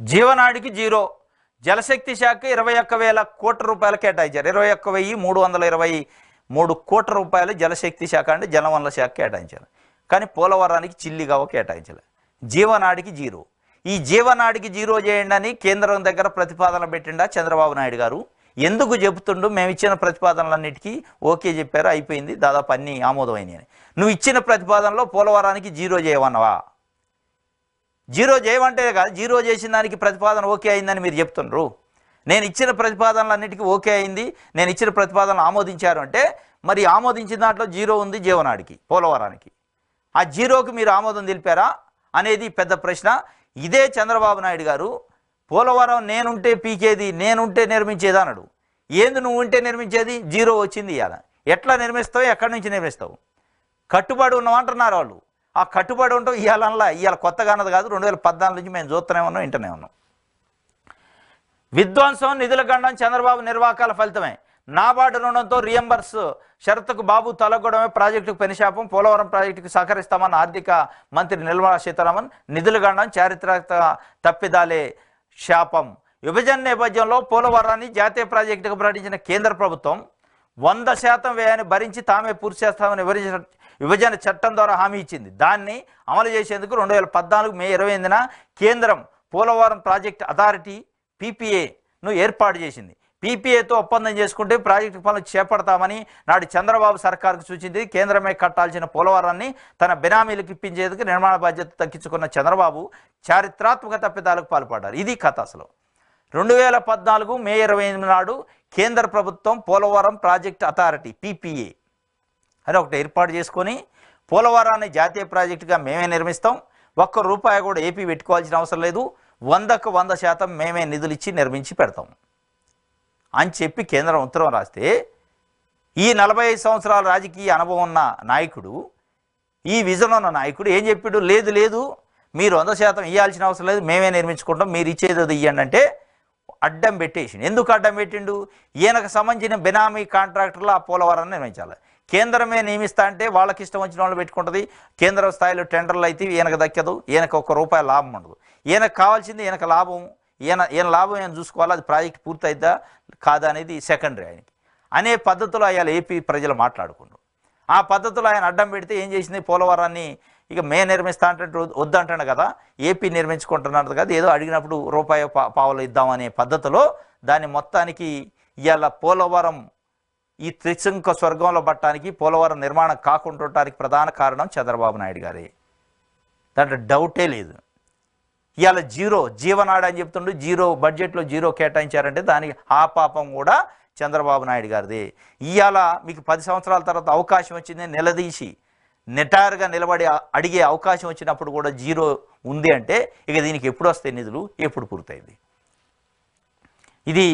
జీవనాడికి zero. జలశక్తి శాఖ 21,000 కోట్ల రూపాయలు కేటాయించారు. 21,323 కోట్ల రూపాయలు జలశక్తి శాఖ అంటే జలవనరుల శాఖ కేటాయించారు. కానీ పోలవరానికి చిల్లిగవ కేటాయించలేదు. జీవనాడికి జీరో. ఈ జీవనాడికి జీరో చేయండి అని కేంద్రం దగ్గర ప్రతిపాదన పెట్టిండా చంద్రబాబు నాయుడు గారు? ఎందుకు చెబుతుండు? మేము ఇచ్చిన ప్రతిపాదనలన్నిటికీ ఓకే చెప్పారు, అయిపోయింది, దాదాపు అన్నీ ఆమోదమైనవి. నువ్వు ఇచ్చిన ప్రతిపాదనలో పోలవరానికి జీరో చేయమన్నావా? జీరో చేయమంటే కాదు, జీరో చేసిన దానికి ప్రతిపాదన ఓకే అయిందని మీరు చెప్తుండ్రు. నేను ఇచ్చిన ప్రతిపాదనలన్నిటికీ ఓకే అయింది, నేను ఇచ్చిన ప్రతిపాదనలు ఆమోదించారు అంటే మరి ఆమోదించిన దాంట్లో జీరో ఉంది జీవనాడికి, పోలవరానికి. ఆ జీరోకి మీరు ఆమోదం తెలిపారా అనేది పెద్ద ప్రశ్న. ఇదే చంద్రబాబు నాయుడు గారు పోలవరం నేనుంటే పీకేది, నేనుంటే నిర్మించేది అన్నాడు. ఏంది నువ్వు ఉంటే నిర్మించేది? జీరో వచ్చింది. ఇవాళ ఎట్లా నిర్మిస్తావు, ఎక్కడి నుంచి నిర్మిస్తావు? కట్టుబడి ఉన్నామంటున్నారు వాళ్ళు. ఆ కట్టుబడి ఉంటాం ఇవాళ కొత్తగా అన్నది కాదు, 2014 నుంచి మేము చూస్తూనే ఉన్నాం, వింటూనే ఉన్నాం. విధ్వంసం, నిధుల గండం చంద్రబాబు నిర్వాకాల ఫలితమే. నాబార్డు రుణంతో రియంబర్స్ షరతుకు బాబు తలగొడమే ప్రాజెక్టుకు పెనుశాపం. పోలవరం ప్రాజెక్టుకు సహకరిస్తామన్న ఆర్థిక మంత్రి నిర్మలా సీతారామన్. నిధుల గండం, చారిత్రక తప్పిదాలే శాపం. విభజన నేపథ్యంలో పోలవరాన్ని జాతీయ ప్రాజెక్టుకు ప్రకటించిన కేంద్ర ప్రభుత్వం 100% వ్యయాన్ని భరించి తామే పూర్తి చేస్తామని విభజన చట్టం ద్వారా హామీ ఇచ్చింది. దాన్ని అమలు చేసేందుకు 2014 మే 28న కేంద్రం పోలవరం ప్రాజెక్ట్ అథారిటీ PPAను ఏర్పాటు చేసింది. PPAతో ఒప్పందం చేసుకుంటే ప్రాజెక్టు పనులు చేపడతామని నాడు చంద్రబాబు సర్కారుకు సూచించింది. కేంద్రమే కట్టాల్సిన పోలవరాన్ని తన బెనామీలకు ఇప్పించేందుకు నిర్మాణ బాధ్యత దక్కించుకున్న చంద్రబాబు చారిత్రాత్మక తప్పిదాలకు పాల్పడ్డారు. ఇది కథ. అసలు 2014 మే 28 నాడు కేంద్ర ప్రభుత్వం పోలవరం ప్రాజెక్ట్ అథారిటీ PPA అని ఒకటి ఏర్పాటు చేసుకొని పోలవరాన్ని జాతీయ ప్రాజెక్టుగా మేమే నిర్మిస్తాం, ₹1 కూడా ఏపీ పెట్టుకోవాల్సిన అవసరం లేదు, 100కు 100% మేమే నిధులు ఇచ్చి నిర్మించి పెడతాం అని చెప్పి కేంద్రం ఉత్తరం రాస్తే, ఈ 45 సంవత్సరాల రాజకీయ అనుభవం ఉన్న నాయకుడు, ఈ విజన్ ఉన్న నాయకుడు ఏం చెప్పాడు? లేదు లేదు, మీరు 100% ఇవ్వాల్సిన అవసరం లేదు, మేమే నిర్మించుకుంటాం, మీరు ఇచ్చేది ఇవ్వండి అంటే అడ్డం పెట్టేసిండు. ఎందుకు అడ్డం పెట్టిండు? ఈయనకు సంబంధించిన బెనామీ కాంట్రాక్టర్లు ఆ పోలవరాన్ని నిర్మించాలి. కేంద్రమే నియమిస్తా అంటే వాళ్ళకి ఇష్టం వచ్చిన వాళ్ళు పెట్టుకుంటుంది. కేంద్ర స్థాయిలో టెండర్లు అయితే ఈయనకు దక్కదు, ఈయనకు ₹1 లాభం ఉండదు. ఈయనకు కావాల్సింది ఈయనకు లాభం, ఈయన లాభం ఈయన చూసుకోవాలి, అది ప్రాజెక్ట్ పూర్తయిద్దా కాదా అనేది సెకండరీ ఆయనకి అనే పద్ధతిలో అయ్యాలి ఏపీ ప్రజలు మాట్లాడుకుంటూ. ఆ పద్ధతిలో ఆయన అడ్డం పెడితే ఏం చేసింది? పోలవరాన్ని ఇక మే నిర్మిస్తా అంటే వద్దంటాడు కదా, ఏపీ నిర్మించుకుంటున్నది కదా, ఏదో అడిగినప్పుడు ₹1 ఇద్దామనే పద్ధతిలో దాన్ని మొత్తానికి ఇవాళ పోలవరం ఈ త్రిశంక స్వర్గంలో పట్టడానికి, పోలవరం నిర్మాణం కాకుంటుండటానికి ప్రధాన కారణం చంద్రబాబు నాయుడు గారే, దాంట్లో డౌటే లేదు. ఇవాళ జీరో, జీవనాడు అని చెప్తుండే, జీరో బడ్జెట్లో జీరో కేటాయించారంటే దానికి ఆ పాపం కూడా చంద్రబాబు నాయుడు గారిది. ఇవాళ మీకు 10 సంవత్సరాల తర్వాత అవకాశం వచ్చింది, నిలదీసి నెటారుగా నిలబడి అడిగే అవకాశం వచ్చినప్పుడు కూడా జీరో ఉంది అంటే ఇక దీనికి ఎప్పుడు వస్తాయి నిధులు, ఎప్పుడు పూర్తయింది? ఇది